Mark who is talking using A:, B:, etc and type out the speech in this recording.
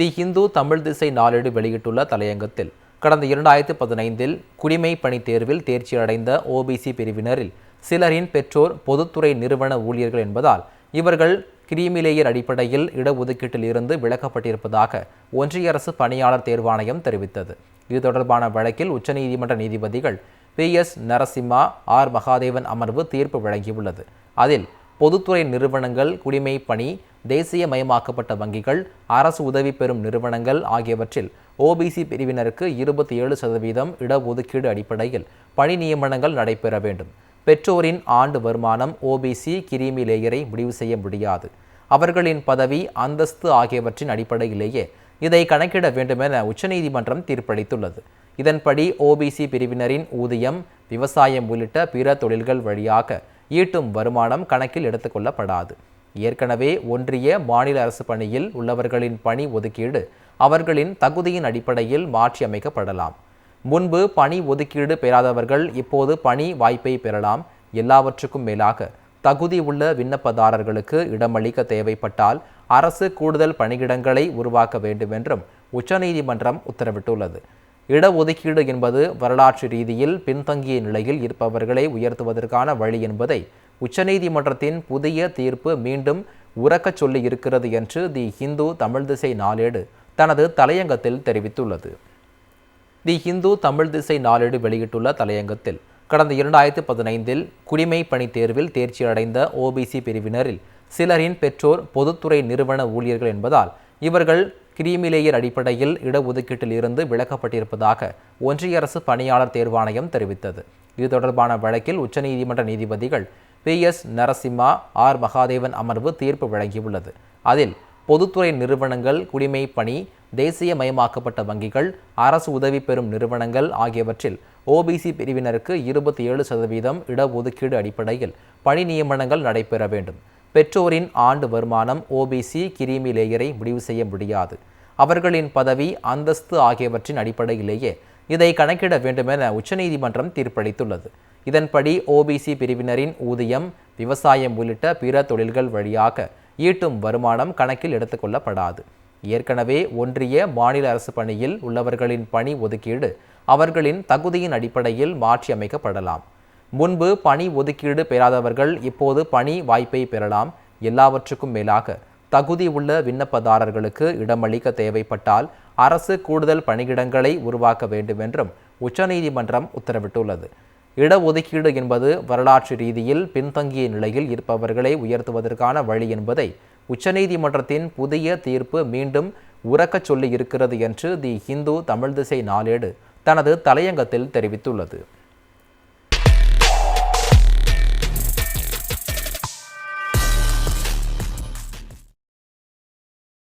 A: தி ஹிந்து தமிழ் திசை நாளேடு வெளியிட்டுள்ள தலையங்கத்தில் கடந்த 2015 குடிமை பணி தேர்வில் தேர்ச்சி அடைந்த ஓபிசி பிரிவினரில் சிலரின் பெற்றோர் பொதுத்துறை நிறுவன ஊழியர்கள் என்பதால் இவர்கள் கிரீமிலேயர் அடிப்படையில் இடஒதுக்கீட்டில் இருந்து விலக்கப்பட்டிருப்பதாக ஒன்றிய அரசு பணியாளர் தேர்வாணையம் தெரிவித்தது. இது தொடர்பான வழக்கில் உச்சநீதிமன்ற நீதிபதிகள் PS நரசிம்மா, R மகாதேவன் அமர்வு தீர்ப்பு வழங்கியுள்ளது. அதில் பொதுத்துறை நிறுவனங்கள், குடிமை பணி, தேசியமயமாக்கப்பட்ட வங்கிகள், அரசு உதவி பெறும் நிறுவனங்கள் ஆகியவற்றில் ஓபிசி பிரிவினருக்கு 27% இடஒதுக்கீடு அடிப்படையில் பணி நியமனங்கள் நடைபெற வேண்டும். பெற்றோரின் ஆண்டு வருமானம் ஓபிசி கிரீமி லேயரை முடிவு செய்ய முடியாது. அவர்களின் பதவி, அந்தஸ்து ஆகியவற்றின் அடிப்படையிலேயே இதை கணக்கிட வேண்டுமென உச்சநீதிமன்றம் தீர்ப்பளித்துள்ளது. இதன்படி ஓபிசி பிரிவினரின் ஊதியம், விவசாயம் உள்ளிட்ட பிற தொழில்கள் வழியாக ஈட்டும் வருமானம் கணக்கில் எடுத்துக்கொள்ளப்படாது. ஏற்கனவே ஒன்றிய, மாநில அரசு பணியில் உள்ளவர்களின் பணி ஒதுக்கீடு அவர்களின் தகுதியின் அடிப்படையில் மாற்றி அமைக்கப்படலாம். முன்பு பணி ஒதுக்கீடு பெறாதவர்கள் இப்போது பணி வாய்ப்பை பெறலாம். எல்லாவற்றுக்கும் மேலாக தகுதி உள்ள விண்ணப்பதாரர்களுக்கு இடமளிக்க தேவைப்பட்டால் அரசு கூடுதல் பணியிடங்களை உருவாக்க வேண்டும் என்றும் உச்சநீதிமன்றம் உத்தரவிட்டுள்ளது. இடஒதுக்கீடு என்பது வரலாற்று ரீதியில் பின்தங்கிய நிலையில் இருப்பவர்களை உயர்த்துவதற்கான வழி என்பதை உச்சநீதிமன்றத்தின் புதிய தீர்ப்பு மீண்டும் உரக்கச் சொல்லி இருக்கிறது என்று தி ஹிந்து தமிழ் திசை நாளேடு தனது தலையங்கத்தில் தெரிவித்துள்ளது. தி ஹிந்து தமிழ் திசை நாளேடு வெளியிட்டுள்ள தலையங்கத்தில் கடந்த 2015 குடிமை பணி தேர்வில் தேர்ச்சி அடைந்த ஓபிசி பிரிவினரில் சிலரின் பெற்றோர் பொதுத்துறை நிறுவன ஊழியர்கள் என்பதால் இவர்கள் கிரீமிலேயர் அடிப்படையில் இடஒதுக்கீட்டில் இருந்து விலக்கப்பட்டிருப்பதாக ஒன்றிய அரசு பணியாளர் தேர்வாணையம் தெரிவித்தது. இது தொடர்பான வழக்கில் உச்சநீதிமன்ற நீதிபதிகள் PS நரசிம்மா, R மகாதேவன் அமர்வு தீர்ப்பு வழங்கியுள்ளது. அதில் பொதுத்துறை நிறுவனங்கள், குடிமை பணி, தேசியமயமாக்கப்பட்ட வங்கிகள், அரசு உதவி பெறும் நிறுவனங்கள் ஆகியவற்றில் ஓபிசி பிரிவினருக்கு 27% இடஒதுக்கீடு அடிப்படையில் பணி நியமனங்கள் நடைபெற வேண்டும். பெற்றோரின் ஆண்டு வருமானம் ஓபிசி கிரீமி லேயரை முடிவு செய்ய முடியாது. அவர்களின் பதவி, அந்தஸ்து ஆகியவற்றின் அடிப்படையிலேயே இதை கணக்கிட வேண்டுமென உச்சநீதிமன்றம் தீர்ப்பளித்துள்ளது. இதன்படி ஓபிசி பிரிவினரின் ஊதியம், விவசாயம் உள்ளிட்ட பிற தொழில்கள் வழியாக ஈட்டும் வருமானம் கணக்கில் எடுத்துக்கொள்ளப்படாது. ஏற்கனவே ஒன்றிய, மாநில அரசு பணியில் உள்ளவர்களின் பணி ஒதுக்கீடு அவர்களின் தகுதியின் அடிப்படையில் மாற்றி அமைக்கப்படலாம். முன்பு பணி ஒதுக்கீடு பெறாதவர்கள் இப்போது பணி வாய்ப்பை பெறலாம். எல்லாவற்றுக்கும் மேலாக தகுதி உள்ள விண்ணப்பதாரர்களுக்கு இடமளிக்க தேவைப்பட்டால் அரசு கூடுதல் பணியிடங்களை உருவாக்க வேண்டும் என்றும் உச்சநீதிமன்றம் உத்தரவிட்டுள்ளது. இடஒதுக்கீடு என்பது வரலாற்று ரீதியில் பின்தங்கிய நிலையில் இருப்பவர்களை உயர்த்துவதற்கான வழி என்பதை உச்சநீதிமன்றத்தின் புதிய தீர்ப்பு மீண்டும் உரக்கச் சொல்லி இருக்கிறது என்று தி ஹிந்து தமிழ் திசை நாளேடு தனது தலையங்கத்தில் தெரிவித்துள்ளது.